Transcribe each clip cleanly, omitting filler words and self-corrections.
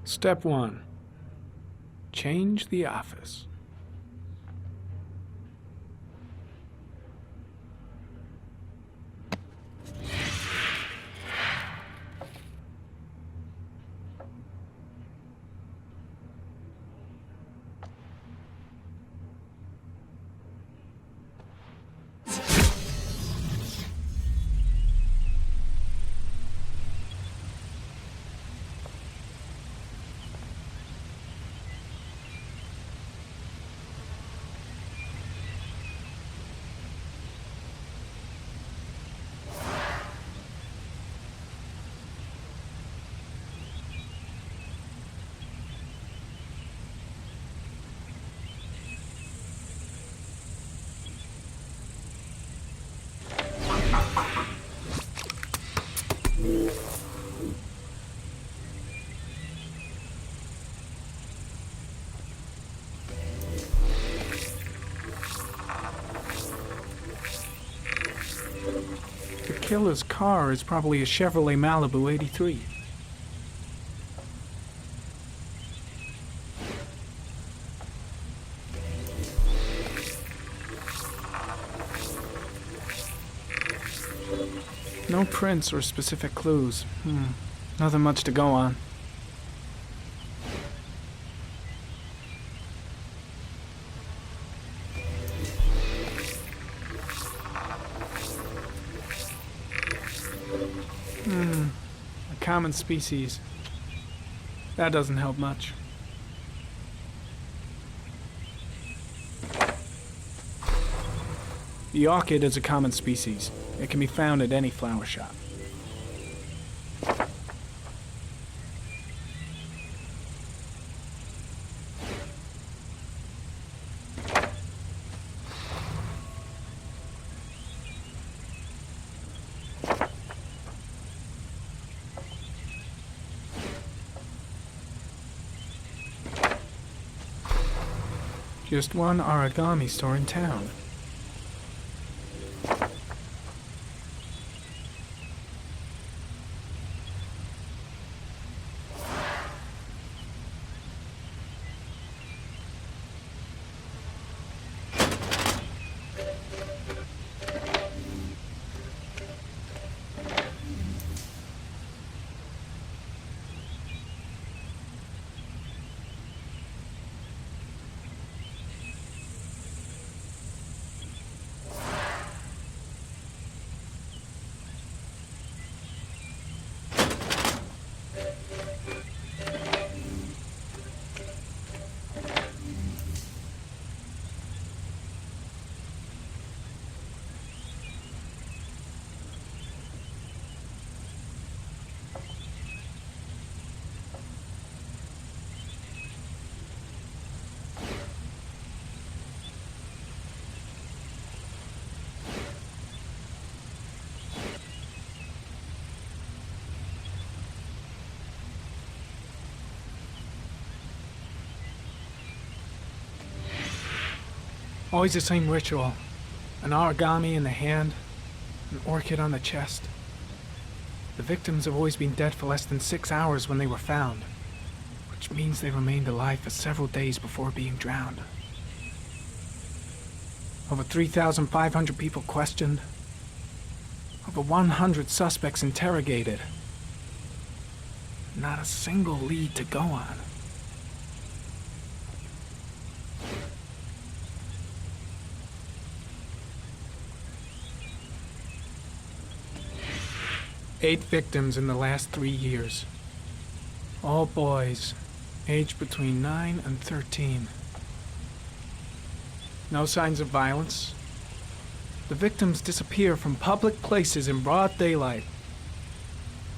Step 1. Change the office. The killer's car is probably a Chevrolet Malibu 83. No prints or specific clues. Nothing much to go on. A common species. That doesn't help much. The orchid is a common species. It can be found at any flower shop. Just one origami store in town. Always the same ritual. An origami in the hand, an orchid on the chest. The victims have always been dead for less than 6 hours when they were found, which means they remained alive for several days before being drowned. Over 3,500 people questioned. Over 100 suspects interrogated. Not a single lead to go on. Eight victims in the last 3 years. All boys, aged between 9 and 13. No signs of violence. The victims disappear from public places in broad daylight.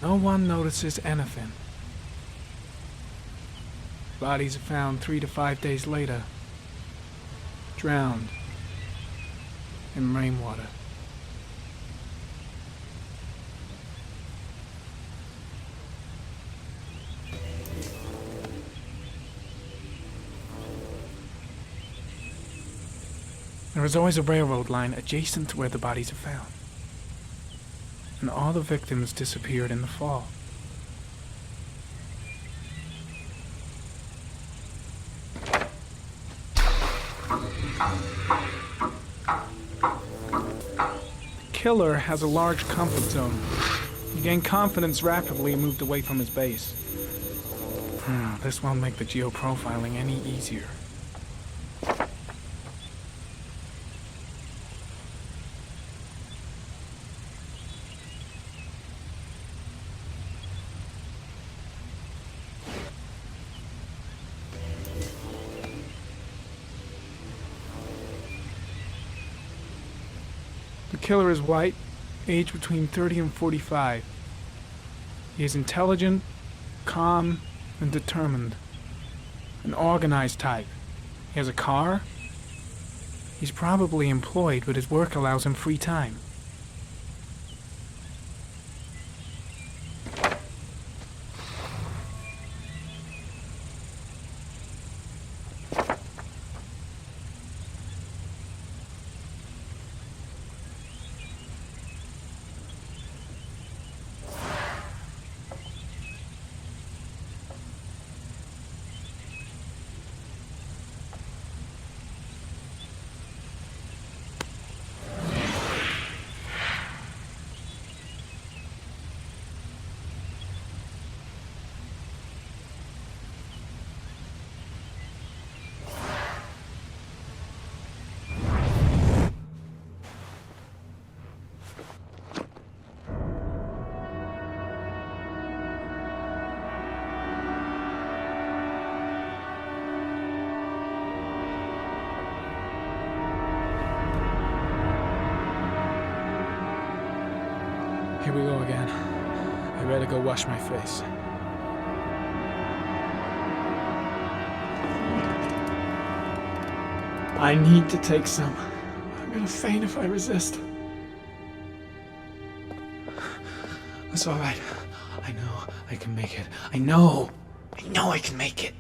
No one notices anything. Bodies are found 3 to 5 days later, drowned in rainwater. There is always a railroad line adjacent to where the bodies are found. And all the victims disappeared in the fall. The killer has a large comfort zone. He gained confidence rapidly and moved away from his base. This won't make the geoprofiling any easier. The killer is white, aged between 30 and 45. He is intelligent, calm, and determined. An organized type. He has a car. He's probably employed, but his work allows him free time. Here we go again. I better go wash my face. I need to take some. I'm gonna faint if I resist. That's all right. I know I can make it. I know I can make it.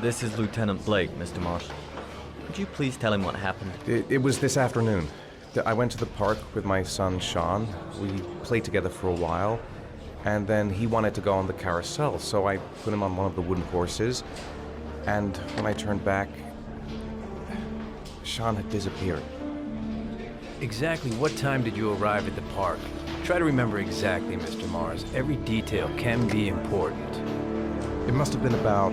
This is Lieutenant Blake, Mr. Marsh. Could you please tell him what happened? It was this afternoon. I went to the park with my son, Sean. We played together for a while, and then he wanted to go on the carousel, so I put him on one of the wooden horses, and when I turned back, Sean had disappeared. Exactly what time did you arrive at the park? Try to remember exactly, Mr. Mars. Every detail can be important. It must have been about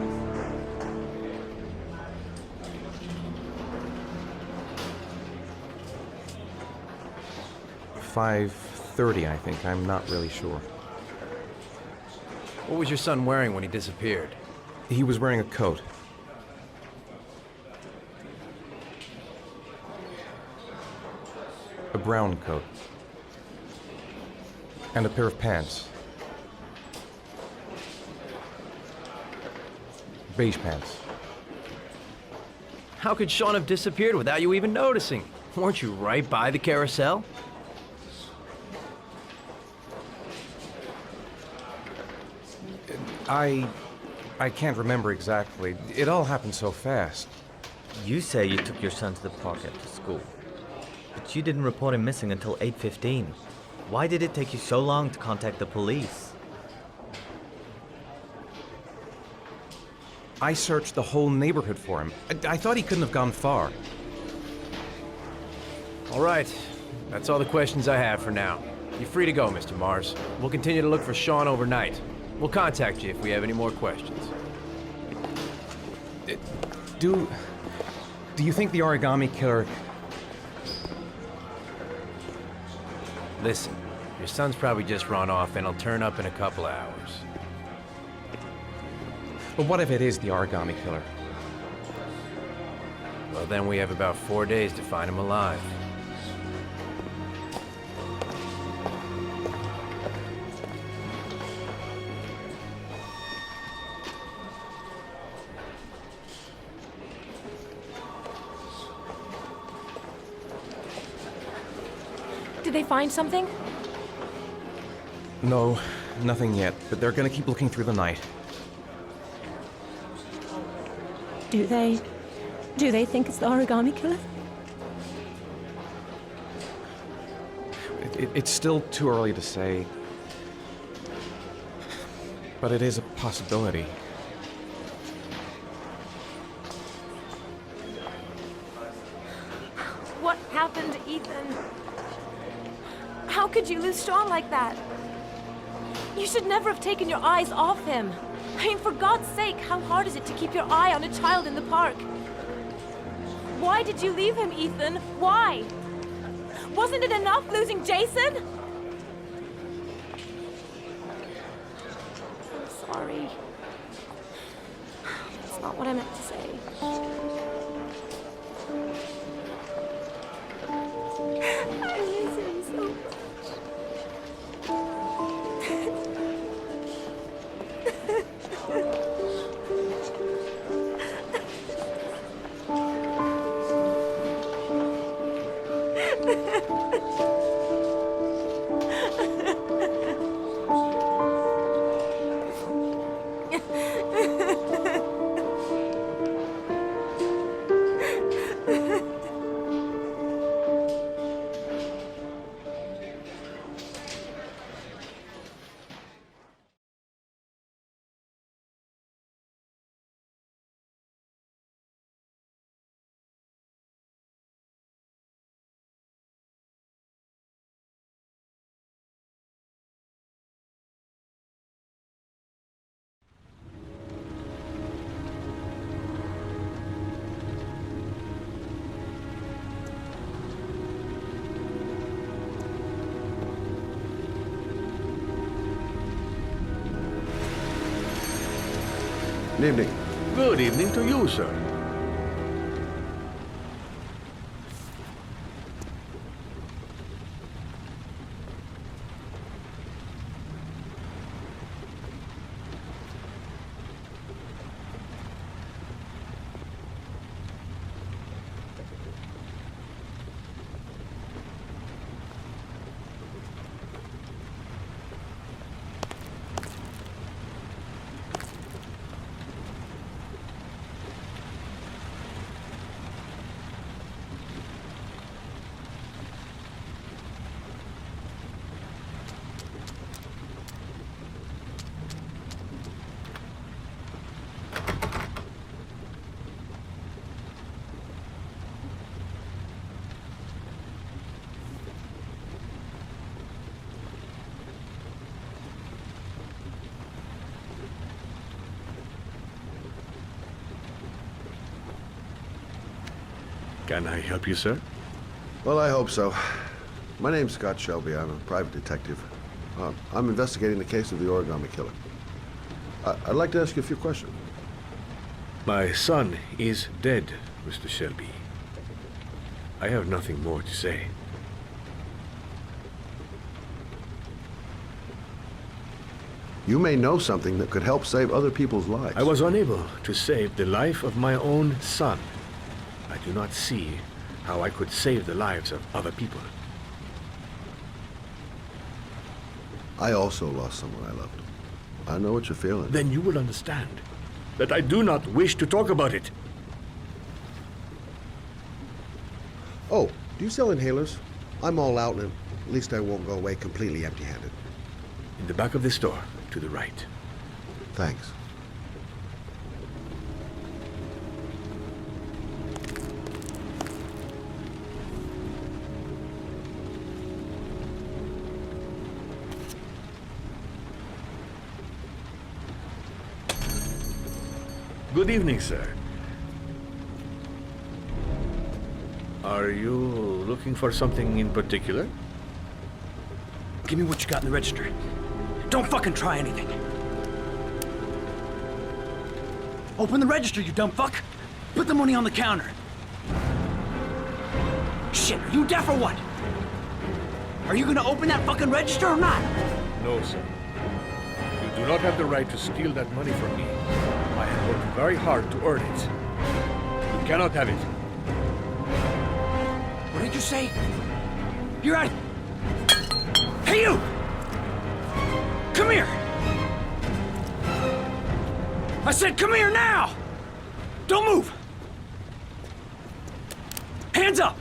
5:30, I think. I'm not really sure. What was your son wearing when he disappeared? He was wearing a coat. A brown coat. And a pair of pants. Beige pants. How could Sean have disappeared without you even noticing? Weren't you right by the carousel? I can't remember exactly. It all happened so fast. You say you took your son to the park after school, but you didn't report him missing until 8:15. Why did it take you so long to contact the police? I searched the whole neighborhood for him. I thought he couldn't have gone far. All right. That's all the questions I have for now. You're free to go, Mr. Mars. We'll continue to look for Sean overnight. We'll contact you if we have any more questions. Do you think the origami killer... Listen, Your son's probably just run off and he'll turn up in a couple of hours. But what if it is the origami killer? Well, then we have about 4 days to find him alive. Did they find something? No, nothing yet, but they're gonna keep looking through the night. Do they think it's the origami killer? It's still too early to say. But it is a possibility. What happened, Ethan? How could you lose Sean like that? You should never have taken your eyes off him. I mean, for God's sake, how hard is it to keep your eye on a child in the park? Why did you leave him, Ethan? Why? Wasn't it enough losing Jason? I'm sorry. That's not what I meant to say. I miss him so much. Good evening. Good evening to you, sir. Can I help you, sir? Well, I hope so. My name's Scott Shelby. I'm a private detective. I'm investigating the case of the origami killer. I'd like to ask you a few questions. My son is dead, Mr. Shelby. I have nothing more to say. You may know something that could help save other people's lives. I was unable to save the life of my own son. I do not see how I could save the lives of other people. I also lost someone I loved. I know what you're feeling. Then you will understand that I do not wish to talk about it. Oh, do you sell inhalers? I'm all out, and at least I won't go away completely empty-handed. In the back of the store, to the right. Thanks. Good evening, sir. Are you looking for something in particular? Give me what you got in the register. Don't fucking try anything. Open the register, you dumb fuck! Put the money on the counter! Shit, are you deaf or what? Are you gonna open that fucking register or not? No, sir. You do not have the right to steal that money from me. I have worked very hard to earn it. You cannot have it. What did you say? You're out. Hey, you! Come here! I said come here now! Don't move! Hands up!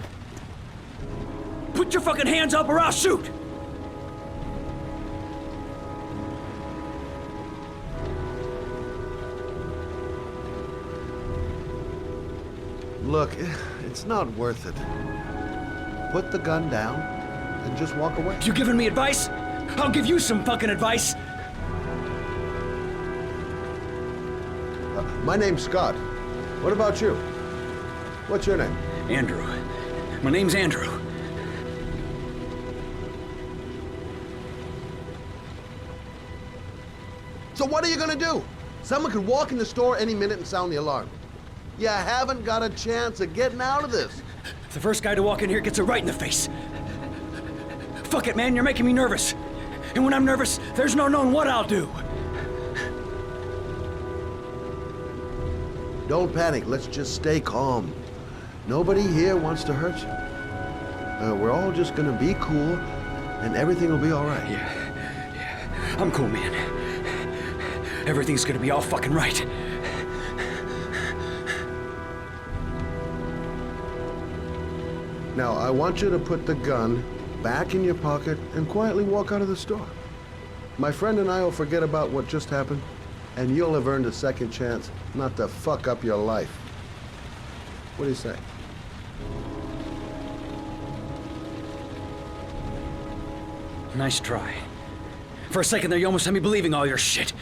Put your fucking hands up or I'll shoot! Look, it's not worth it. Put the gun down and just walk away. You giving me advice? I'll give you some fucking advice! My name's Scott. What about you? What's your name? Andrew. My name's Andrew. So what are you gonna do? Someone could walk in the store any minute and sound the alarm. You haven't got a chance of getting out of this. The first guy to walk in here gets it right in the face. Fuck it, man, you're making me nervous. And when I'm nervous, there's no knowing what I'll do. Don't panic. Let's just stay calm. Nobody here wants to hurt you. We're all just gonna be cool, and everything will be all right. Yeah. I'm cool, man. Everything's gonna be all fucking right. Now, I want you to put the gun back in your pocket and quietly walk out of the store. My friend and I will forget about what just happened, and you'll have earned a second chance not to fuck up your life. What do you say? Nice try. For a second there, you almost had me believing all your shit.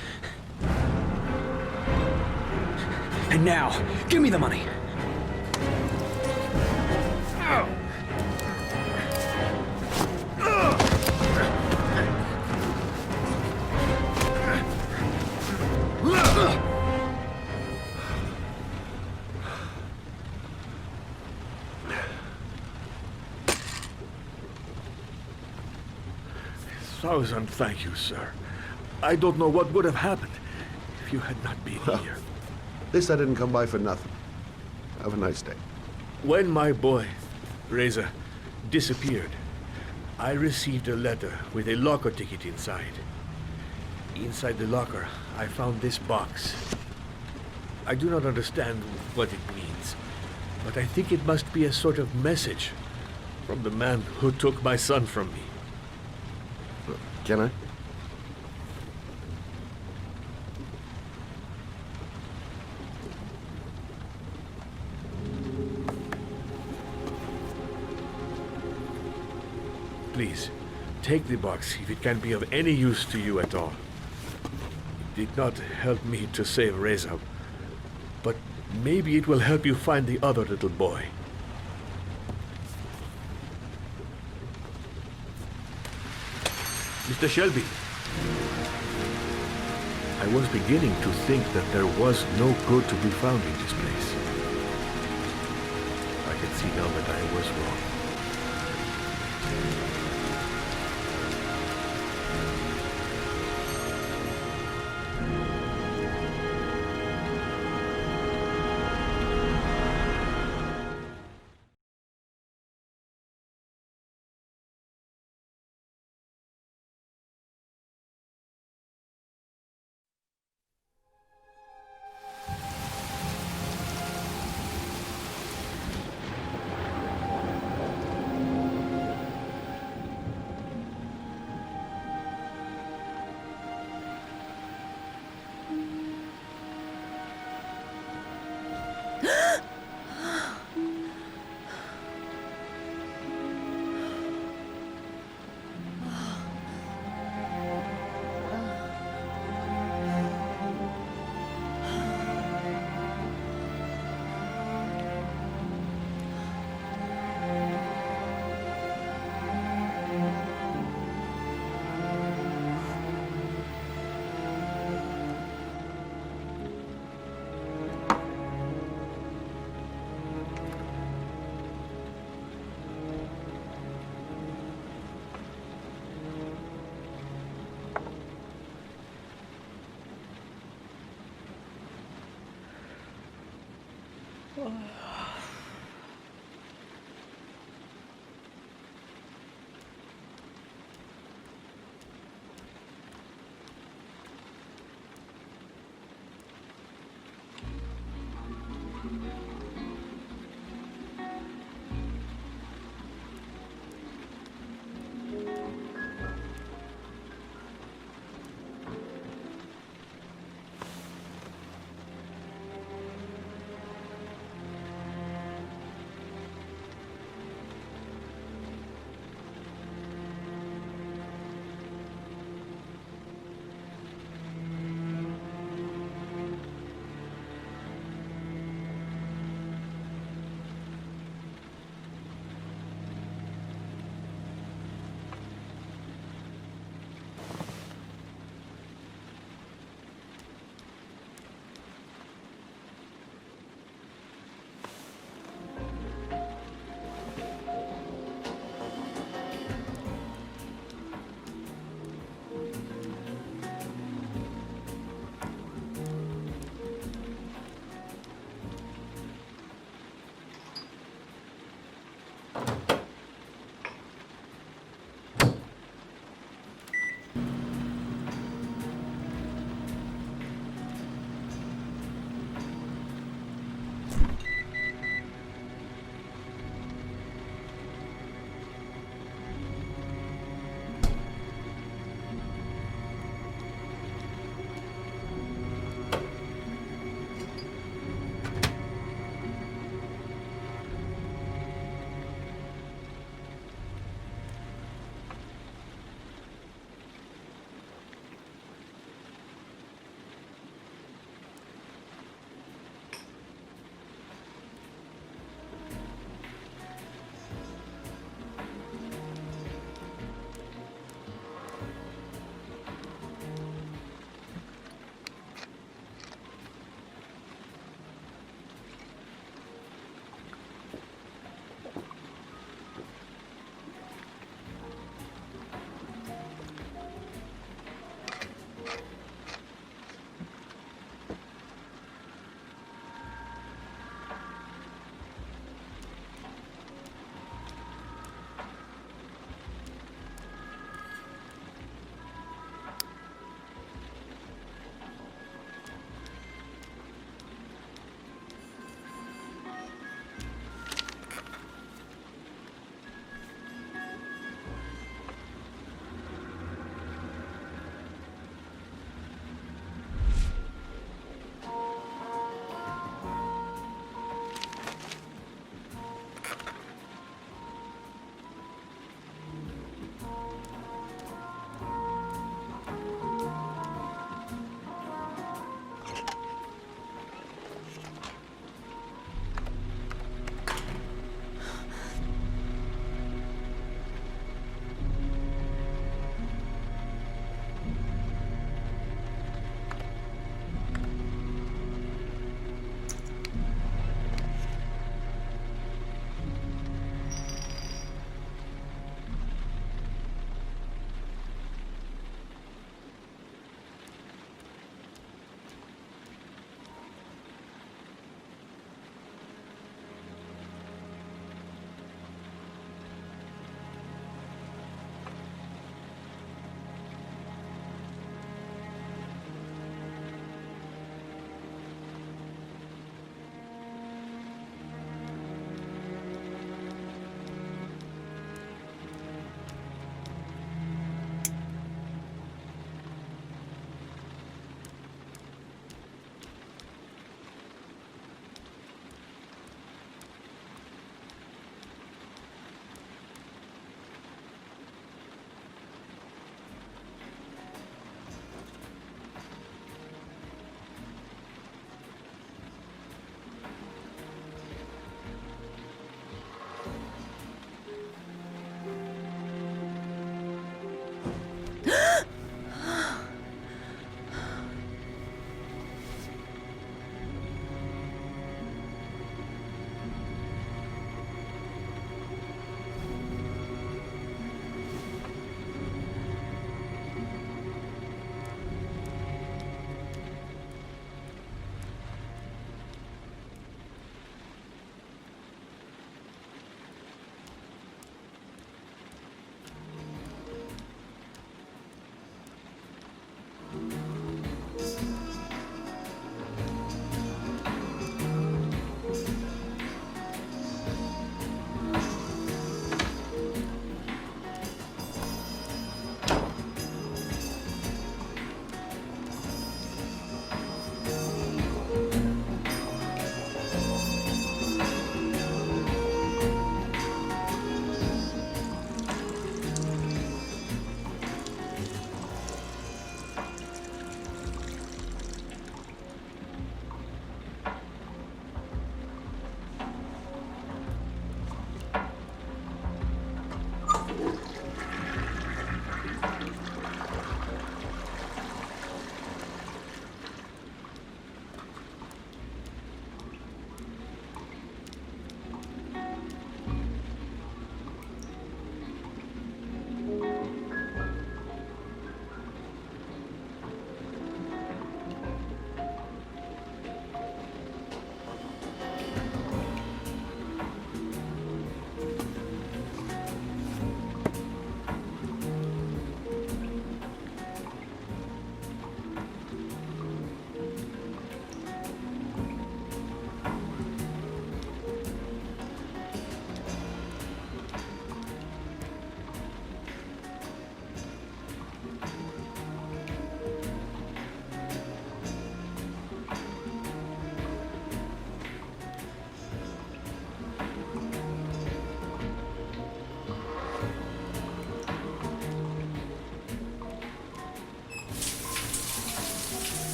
And now, give me the money. Thousand thank you, sir. I don't know what would have happened if you had not been here. At least I didn't come by for nothing. Have a nice day. When my boy, Reza, disappeared, I received a letter with a locker ticket inside. Inside the locker, I found this box. I do not understand what it means, but I think it must be a sort of message from the man who took my son from me. Can I? Please, take the box if it can be of any use to you at all. It did not help me to save Reza, but maybe it will help you find the other little boy. Mr. Shelby, I was beginning to think that there was no good to be found in this place. I can see now that I was wrong.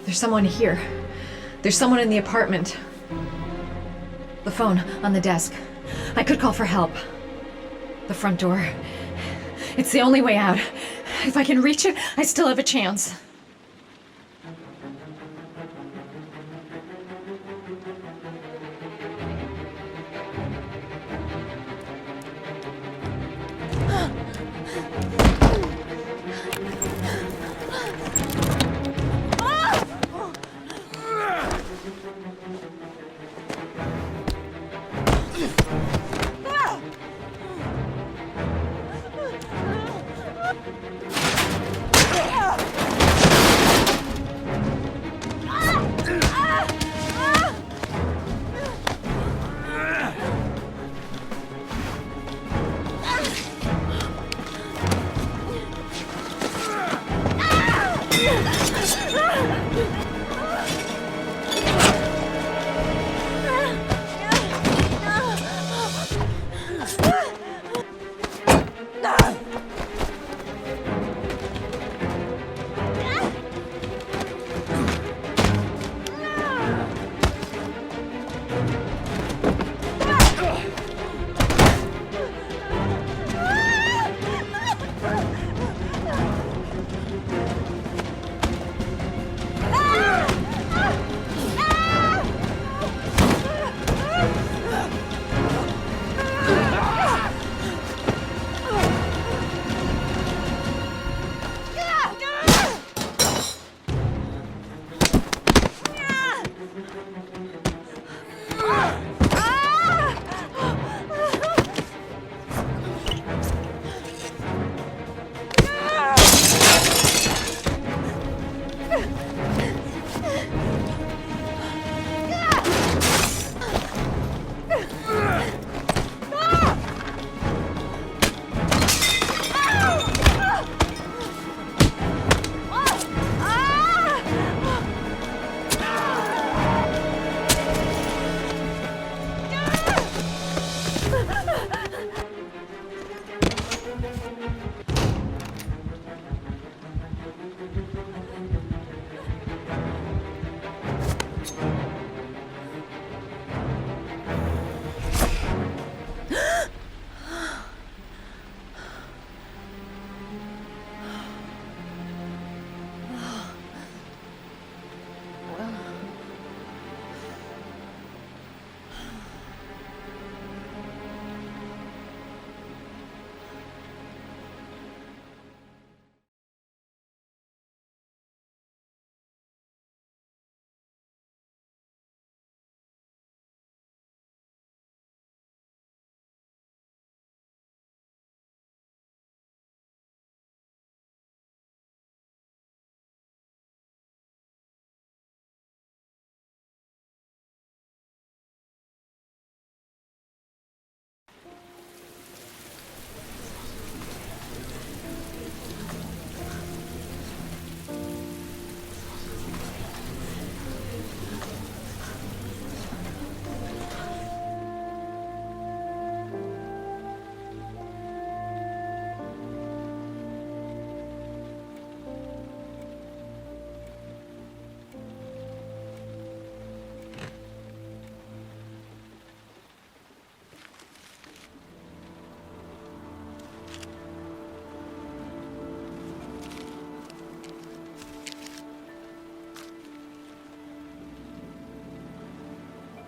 There's someone here. There's someone in the apartment. The phone on the desk. I could call for help. The front door. It's the only way out. If I can reach it, I still have a chance.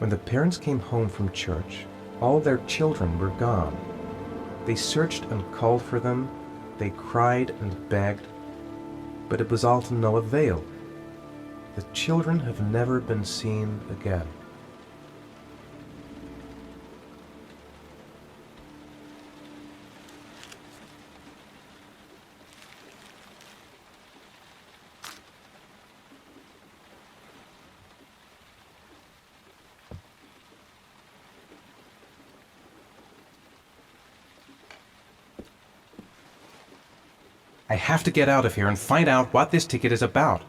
When the parents came home from church, all their children were gone. They searched and called for them, they cried and begged, but it was all to no avail. The children have never been seen again. I have to get out of here and find out what this ticket is about.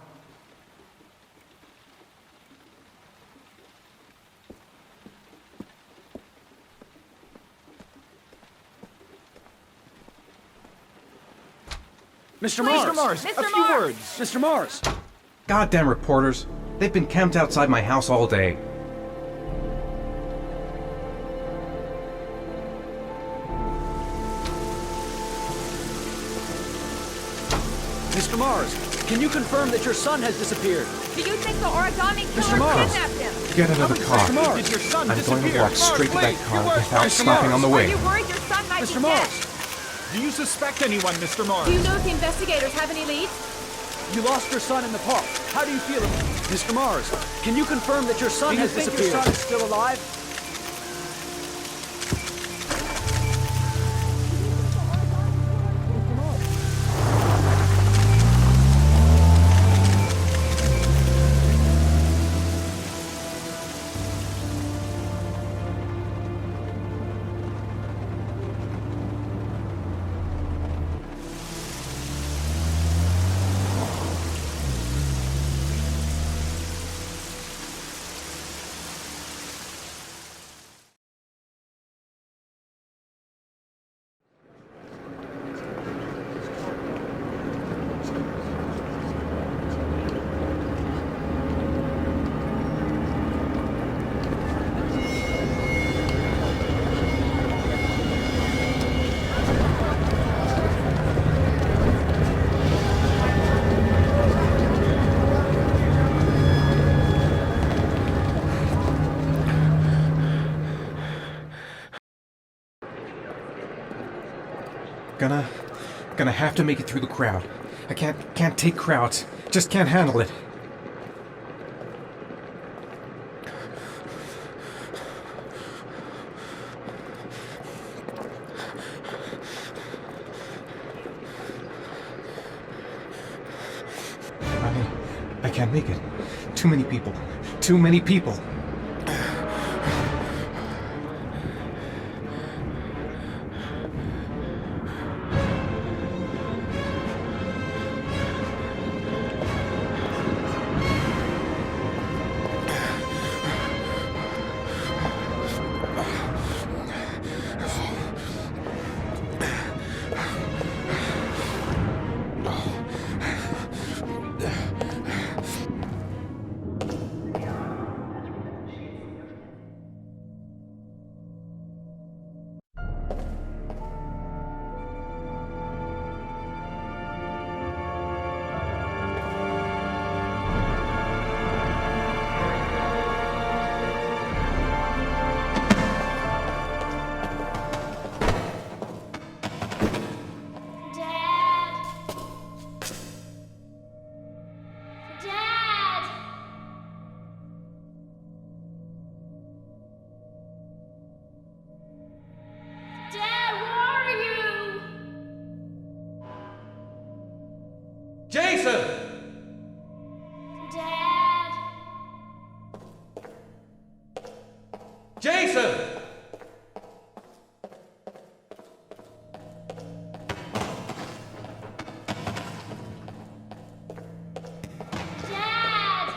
Mr. Mars! Mr. A few Mars! words! Mr. Mars! Goddamn reporters. They've been camped outside my house all day. Mr. Mars, can you confirm that your son has disappeared? Do you think the origami Mr. killer Mars. kidnapped him? Get out of the car. Mr. Mars, Did your son I'm going to disappear? walk straight to that car without Mr. stopping Mars. on the Are way. you worried your son might Mr. be Mars, dead? Do you suspect anyone, Mr. Mars? Do you know if the investigators have any leads? you lost your son in the park. How do you feel? Mr. Mars, can you confirm that your son has disappeared? your son is still alive? Gonna have to make it through the crowd. I can't take crowds. Just can't handle it. I can't make it. Too many people. Too many people. Jason! Dad! Jason! Dad!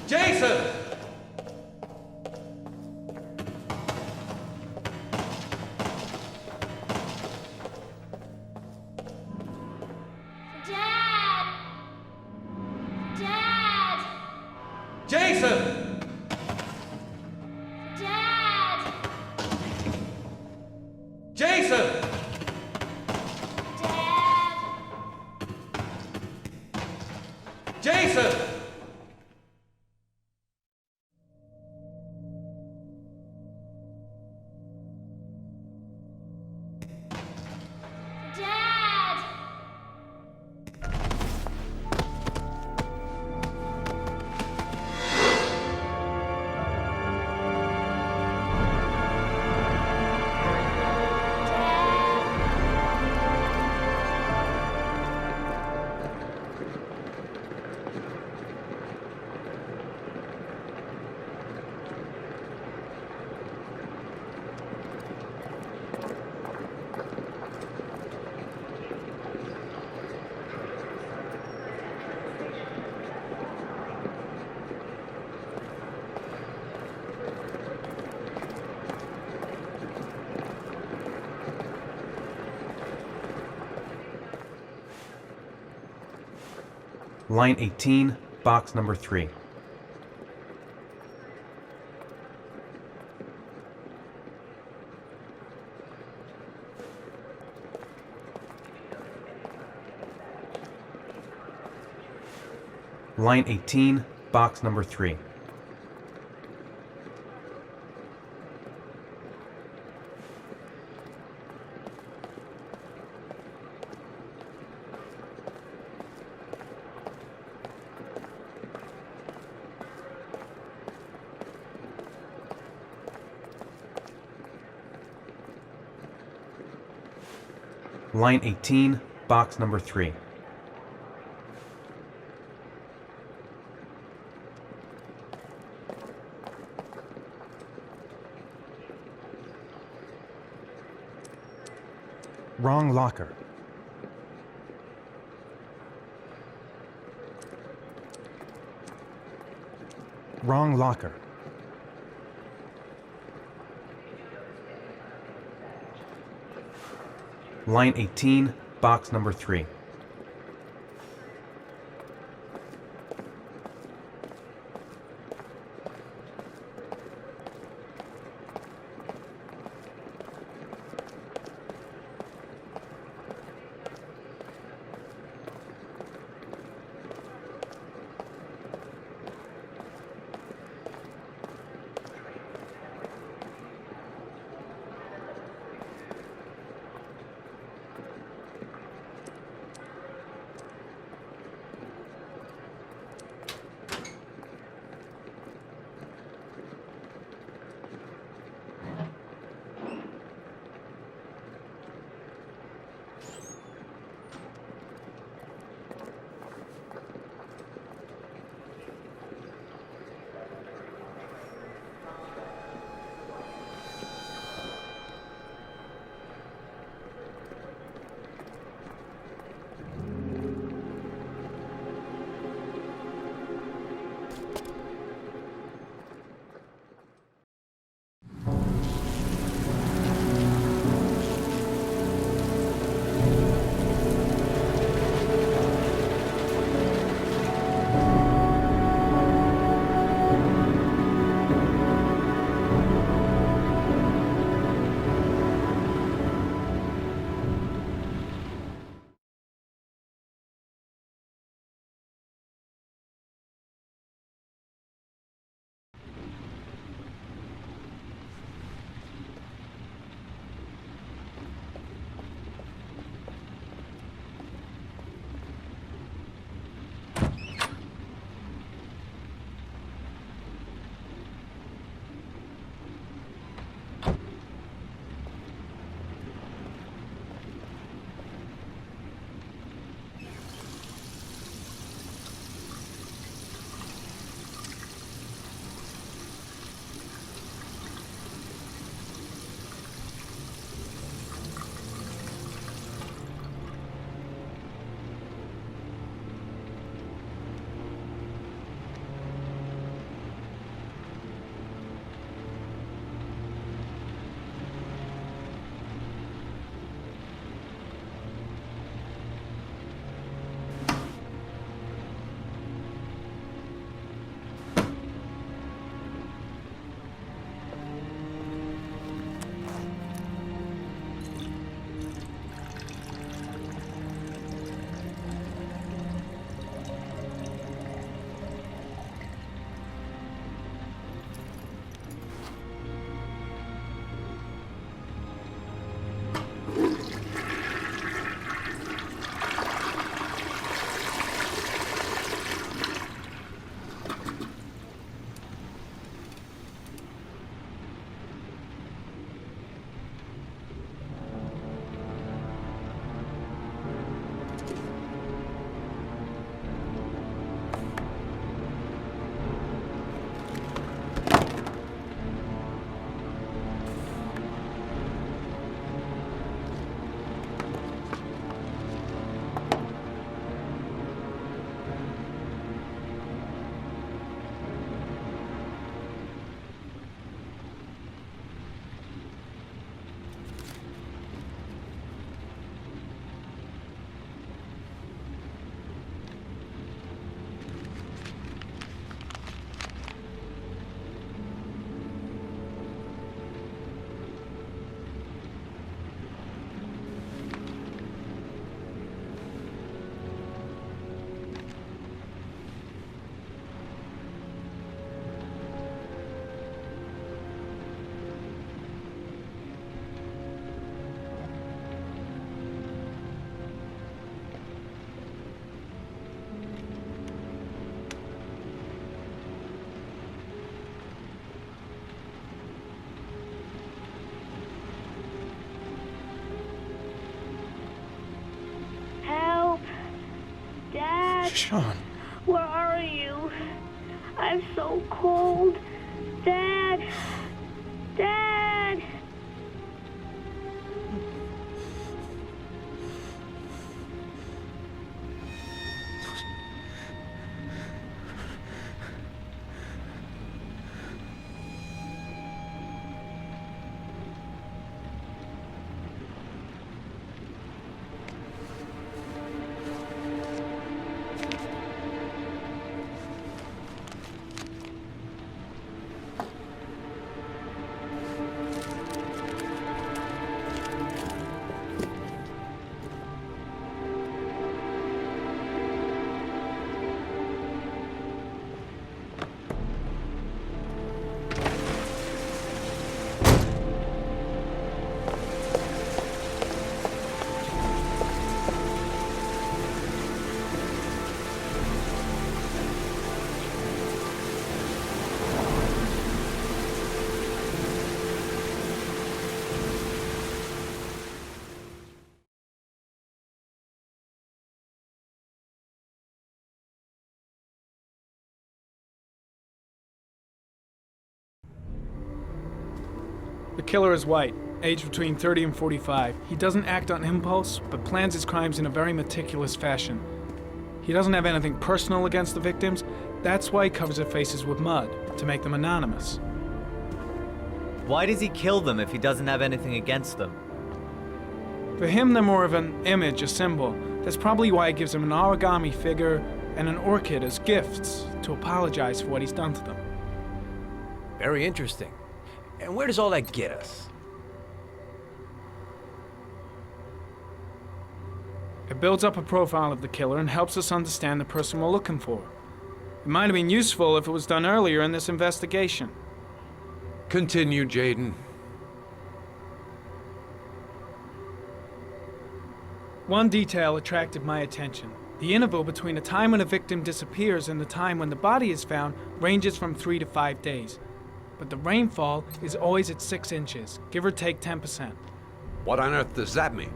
Jason! Dad! Dad! Jason! Dad! Jason! Dad! Jason! Dad! Line 18, box number 3. Line 18, box number 3. Line 18, box number 3. Wrong locker. Wrong locker. Line 18, box number 3. Dad, Sean. where are you? I'm so cold. Dad. Dad. The killer is white, aged between 30 and 45. He doesn't act on impulse, but plans his crimes in a very meticulous fashion. He doesn't have anything personal against the victims. That's why he covers their faces with mud, to make them anonymous. Why does he kill them if he doesn't have anything against them? For him, they're more of an image, a symbol. That's probably why he gives them an origami figure and an orchid as gifts to apologize for what he's done to them. Very interesting. And where does all that get us? It builds up a profile of the killer and helps us understand the person we're looking for. It might have been useful if it was done earlier in this investigation. Continue, Jaden. One detail attracted my attention. The interval between the time when a victim disappears and the time when the body is found ranges from 3 to 5 days. But the rainfall is always at 6 inches, give or take 10%. What on earth does that mean?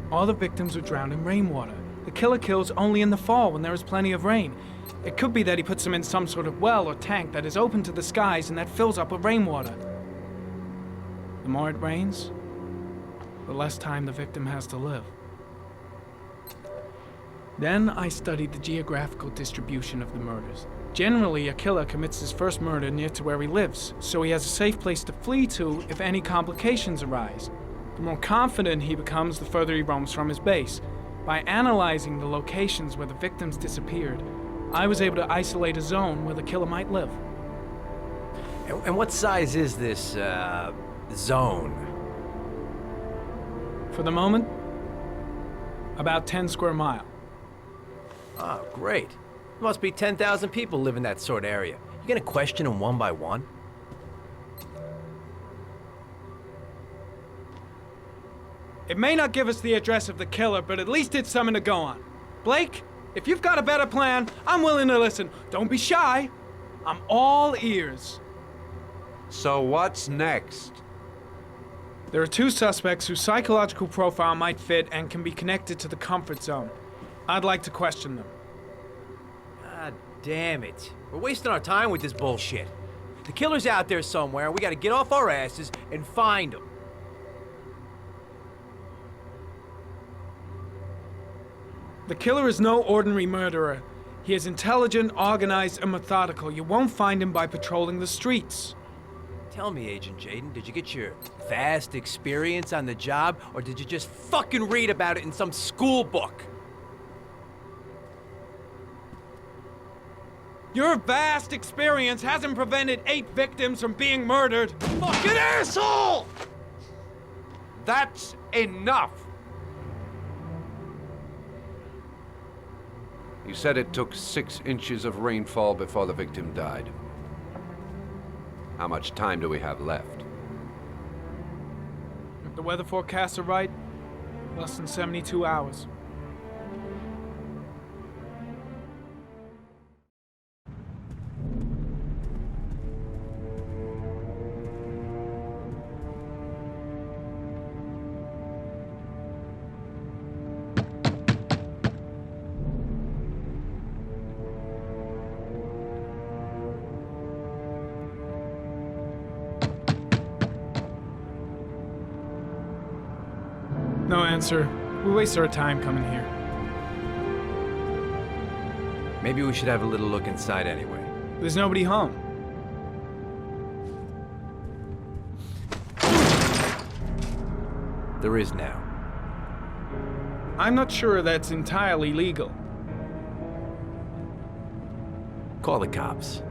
All the victims were drowned in rainwater. The killer kills only in the fall when there is plenty of rain. It could be that he puts them in some sort of well or tank that is open to the skies and that fills up with rainwater. The more it rains, the less time the victim has to live. Then I studied the geographical distribution of the murders. Generally, a killer commits his first murder near to where he lives, so he has a safe place to flee to if any complications arise. The more confident he becomes, the further he roams from his base. By analyzing the locations where the victims disappeared, I was able to isolate a zone where the killer might live. And what size is this, zone? For the moment, about 10 square miles. Oh, great. There must be 10,000 people live in that sort of area. You gonna question them one by one? It may not give us the address of the killer, but at least it's something to go on. Blake, if you've got a better plan, I'm willing to listen. Don't be shy. I'm all ears. So what's next? There are 2 suspects whose psychological profile might fit and can be connected to the comfort zone. I'd like to question them. God damn it. We're wasting our time with this bullshit. The killer's out there somewhere. We gotta get off our asses and find him. The killer is no ordinary murderer. He is intelligent, organized, and methodical. You won't find him by patrolling the streets. Tell me, Agent Jaden, did you get your vast experience on the job, or did you just fucking read about it in some school book? Your vast experience hasn't prevented 8 victims from being murdered. Fucking asshole! That's enough! You said it took 6 inches of rainfall before the victim died. How much time do we have left? If the weather forecasts are right, less than 72 hours. answer. We wasted our time coming here. Maybe we should have a little look inside anyway. There's nobody home. There is now. I'm not sure that's entirely legal. Call the cops.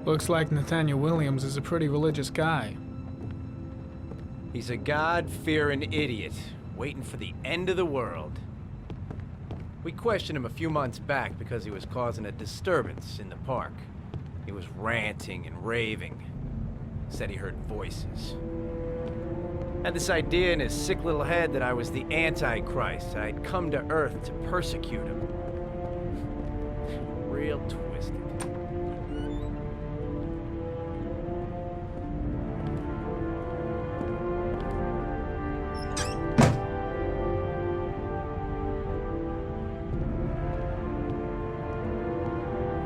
Looks like Nathaniel Williams is a pretty religious guy. He's a God-fearing idiot, waiting for the end of the world. We questioned him a few months back because he was causing a disturbance in the park. He was ranting and raving. Said he heard voices. Had this idea in his sick little head that I was the Antichrist. I'd come to Earth to persecute him. Real twisted.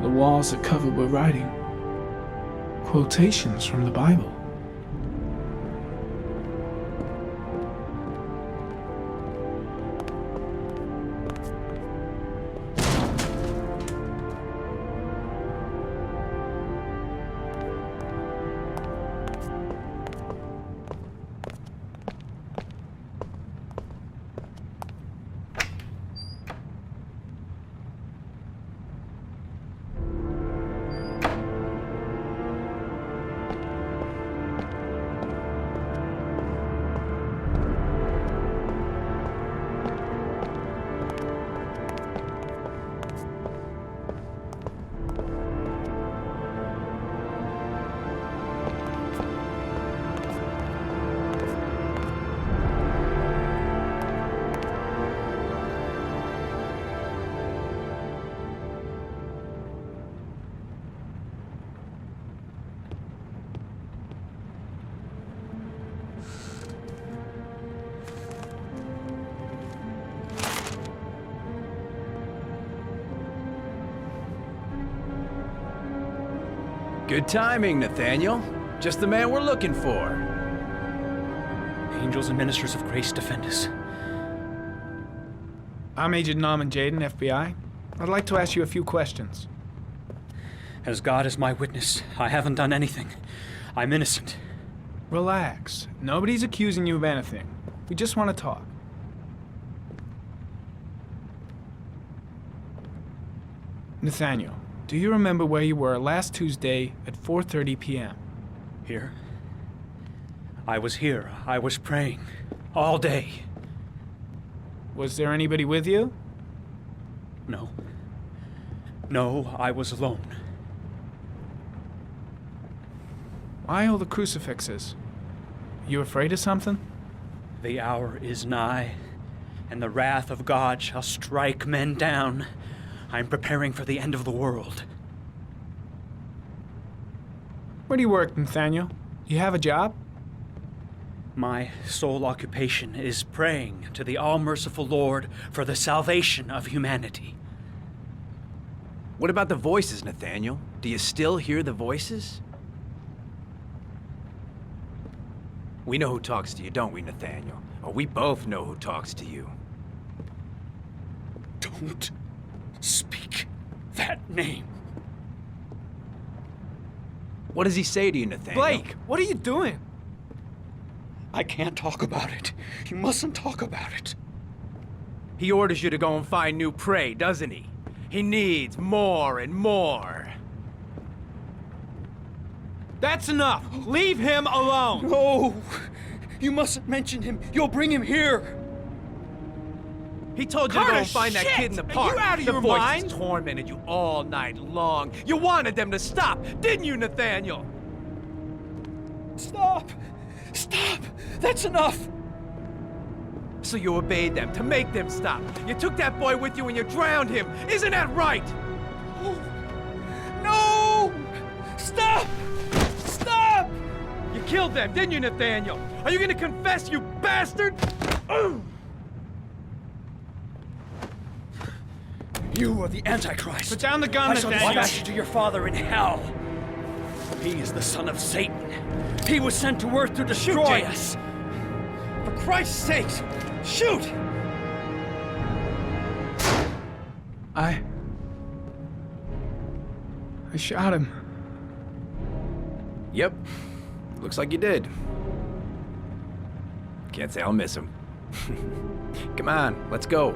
The walls are covered with writing. Quotations from the Bible. Good timing, Nathaniel. Just the man we're looking for. Angels and ministers of grace defend us. I'm Agent Norman Jaden, FBI. I'd like to ask you a few questions. As God is my witness, I haven't done anything. I'm innocent. Relax. Nobody's accusing you of anything. We just want to talk. Nathaniel, do you remember where you were last Tuesday at 4:30 p.m.? Here? I was here. I was praying. All day. Was there anybody with you? No. No, I was alone. Why all the crucifixes? You afraid of something? The hour is nigh, and the wrath of God shall strike men down. I'm preparing for the end of the world. Where do you work, Nathaniel? You have a job? My sole occupation is praying to the all-merciful Lord for the salvation of humanity. What about the voices, Nathaniel? Do you still hear the voices? We know who talks to you, don't we, Nathaniel? Or we both know who talks to you. Don't speak that name. What does he say to you, Nathaniel? Blake, what are you doing? I can't talk about it. You mustn't talk about it. He orders you to go and find new prey, doesn't he? He needs more and more. That's enough! Leave him alone! No! You mustn't mention him. You'll bring him here. He told you to go and find that kid in the park. Are you out of the your voices mind? tormented you all night long. You wanted them to stop, didn't you, Nathaniel? Stop! Stop! That's enough! So you obeyed them to make them stop. You took that boy with you and you drowned him. Isn't that right? No! Stop! Stop! You killed them, didn't you, Nathaniel? Are you gonna confess, you bastard? You are the Antichrist. Put down the gun, I shall Nathaniel. dispatch you to your father in hell. He is the son of Satan. He was sent to earth to destroy us. For Christ's sake, shoot! I shot him. Yep. Looks like you did. Can't say I'll miss him. Come on, let's go.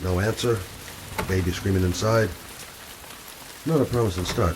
No answer. Baby screaming inside. Not a promising start.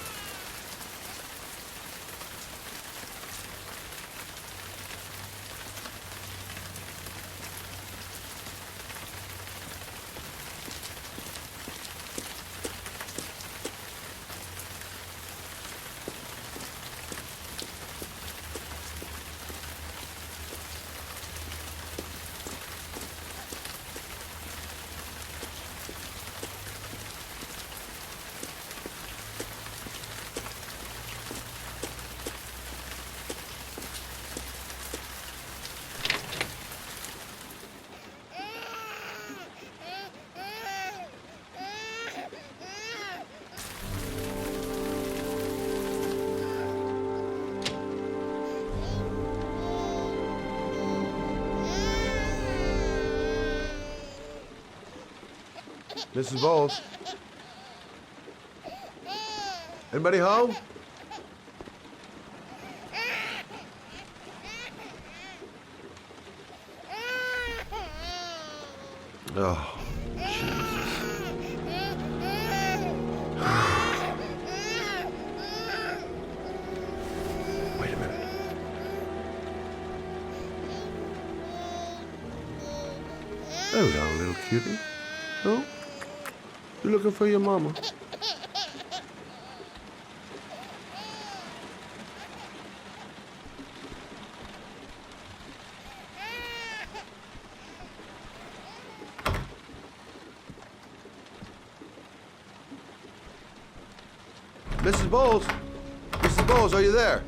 Mrs. Bowles? Anybody home? Oh, Jesus. Wait a minute. There we are, little cutie. No? You're looking for your mama. Mrs. Bowles? Mrs. Bowles, are you there?